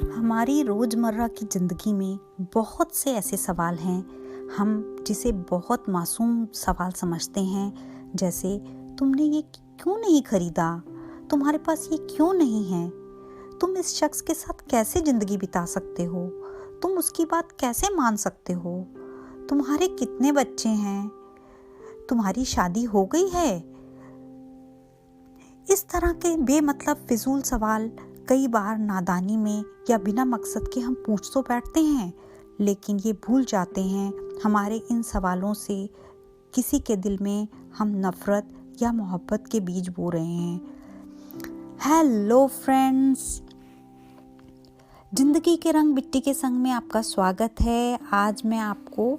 हमारी रोज़मर्रा की ज़िंदगी में बहुत से ऐसे सवाल हैं हम जिसे बहुत मासूम सवाल समझते हैं, जैसे तुमने ये क्यों नहीं खरीदा, तुम्हारे पास ये क्यों नहीं है, तुम इस शख्स के साथ कैसे ज़िंदगी बिता सकते हो, तुम उसकी बात कैसे मान सकते हो, तुम्हारे कितने बच्चे हैं, तुम्हारी शादी हो गई है। इस तरह के बेमतलब फिजूल सवाल कई बार नादानी में या बिना मकसद के हम पूछ तो बैठते हैं, लेकिन ये भूल जाते हैं हमारे इन सवालों से किसी के दिल में हम नफरत या मोहब्बत के बीज बो रहे हैं। हेलो फ्रेंड्स, जिंदगी के रंग मिट्टी के संग में आपका स्वागत है। आज मैं आपको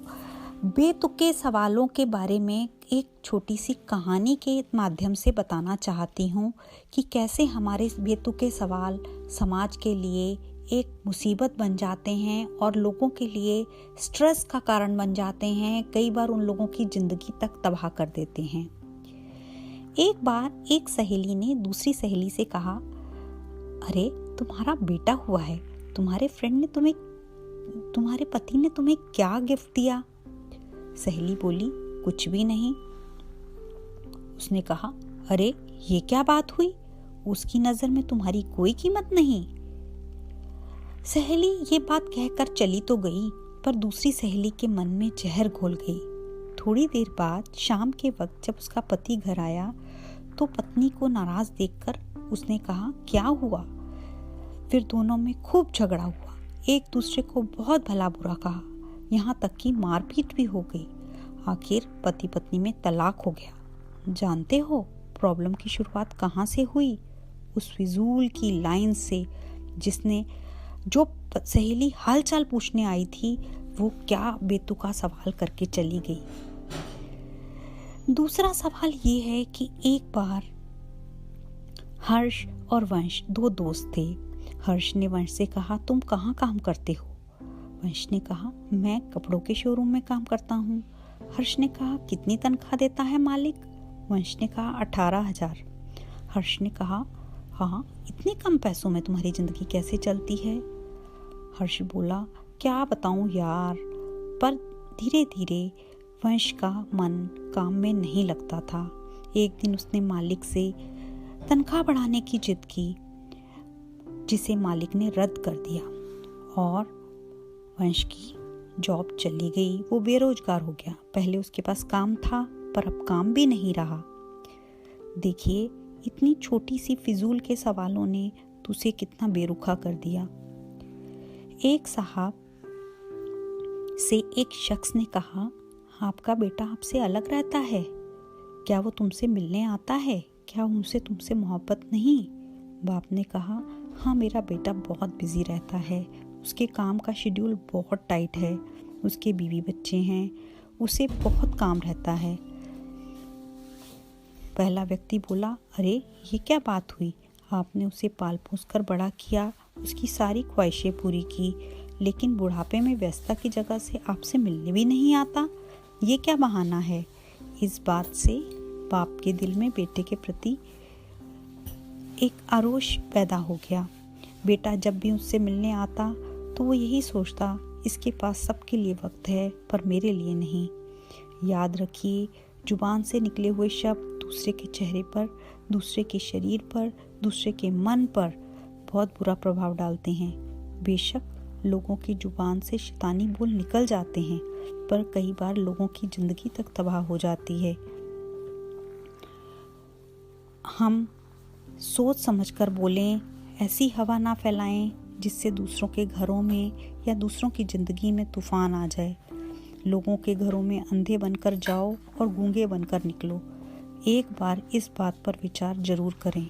बेतुके सवालों के बारे में एक छोटी सी कहानी के माध्यम से बताना चाहती हूँ कि कैसे हमारे बेतुके सवाल समाज के लिए एक मुसीबत बन जाते हैं और लोगों के लिए स्ट्रेस का कारण बन जाते हैं। कई बार उन लोगों की ज़िंदगी तक तबाह कर देते हैं। एक बार एक सहेली ने दूसरी सहेली से कहा, अरे तुम्हारा बेटा हुआ है, तुम्हारे पति ने तुम्हें क्या गिफ्ट दिया? सहेली बोली, कुछ भी नहीं। उसने कहा, अरे ये क्या बात हुई, उसकी नजर में तुम्हारी कोई कीमत नहीं। सहेली ये बात कहकर चली तो गई, पर दूसरी सहेली के मन में जहर घोल गई। थोड़ी देर बाद शाम के वक्त जब उसका पति घर आया तो पत्नी को नाराज देखकर उसने कहा, क्या हुआ? फिर दोनों में खूब झगड़ा हुआ, एक दूसरे को बहुत भला बुरा कहा, यहाँ तक कि मारपीट भी हो गई। आखिर पति पत्नी में तलाक हो गया। जानते हो प्रॉब्लम की शुरुआत कहाँ से हुई? उस फिजूल की लाइन से जो सहेली हालचाल पूछने आई थी वो क्या बेतुका सवाल करके चली गई। दूसरा सवाल ये है कि एक बार हर्ष और वंश दो दोस्त थे। हर्ष ने वंश से कहा, तुम कहाँ काम करते हो? वंश ने कहा, मैं कपड़ों के शोरूम में काम करता हूँ। हर्ष ने कहा, कितनी तनख्वाह देता है मालिक? वंश ने कहा, 18,000। हर्ष ने कहा, हाँ, इतने कम पैसों में तुम्हारी जिंदगी कैसे चलती है? हर्ष बोला, क्या बताऊं यार। पर धीरे धीरे वंश का मन काम में नहीं लगता था। एक दिन उसने मालिक से तनख्वाह बढ़ाने की जिद की, जिसे मालिक ने रद्द कर दिया और वंश की जॉब चली गई। वो बेरोजगार हो गया। पहले उसके पास काम था, पर अब काम भी नहीं रहा। देखिए, इतनी छोटी सी फिजूल के सवालों ने तुझे कितना बेरुखा कर दिया। एक साहब से एक शख्स ने कहा, आपका बेटा आपसे अलग रहता है, क्या वो तुमसे मिलने आता है? क्या उनसे तुमसे मोहब्बत नहीं? बाप ने कहा, हाँ, मेरा बेटा बहुत बिजी रहता है, उसके काम का शेड्यूल बहुत टाइट है, उसके बीवी बच्चे हैं, उसे बहुत काम रहता है। पहला व्यक्ति बोला, अरे ये क्या बात हुई, आपने उसे पाल पोस कर बड़ा किया, उसकी सारी ख्वाहिशें पूरी की, लेकिन बुढ़ापे में व्यस्तता की जगह से आपसे मिलने भी नहीं आता, ये क्या बहाना है? इस बात से बाप के दिल में बेटे के प्रति एक आक्रोश पैदा हो गया। बेटा जब भी उससे मिलने आता तो वो यही सोचता, इसके पास सबके लिए वक्त है पर मेरे लिए नहीं। याद रखिए, जुबान से निकले हुए शब्द दूसरे के चेहरे पर, दूसरे के शरीर पर, दूसरे के मन पर बहुत बुरा प्रभाव डालते हैं। बेशक लोगों की जुबान से शैतानी बोल निकल जाते हैं, पर कई बार लोगों की जिंदगी तक तबाह हो जाती है। हम सोच समझकर बोलें, ऐसी हवा ना फैलाएं जिससे दूसरों के घरों में या दूसरों की जिंदगी में तूफान आ जाए। लोगों के घरों में अंधे बनकर जाओ और गूंगे बनकर निकलो। एक बार इस बात पर विचार जरूर करें।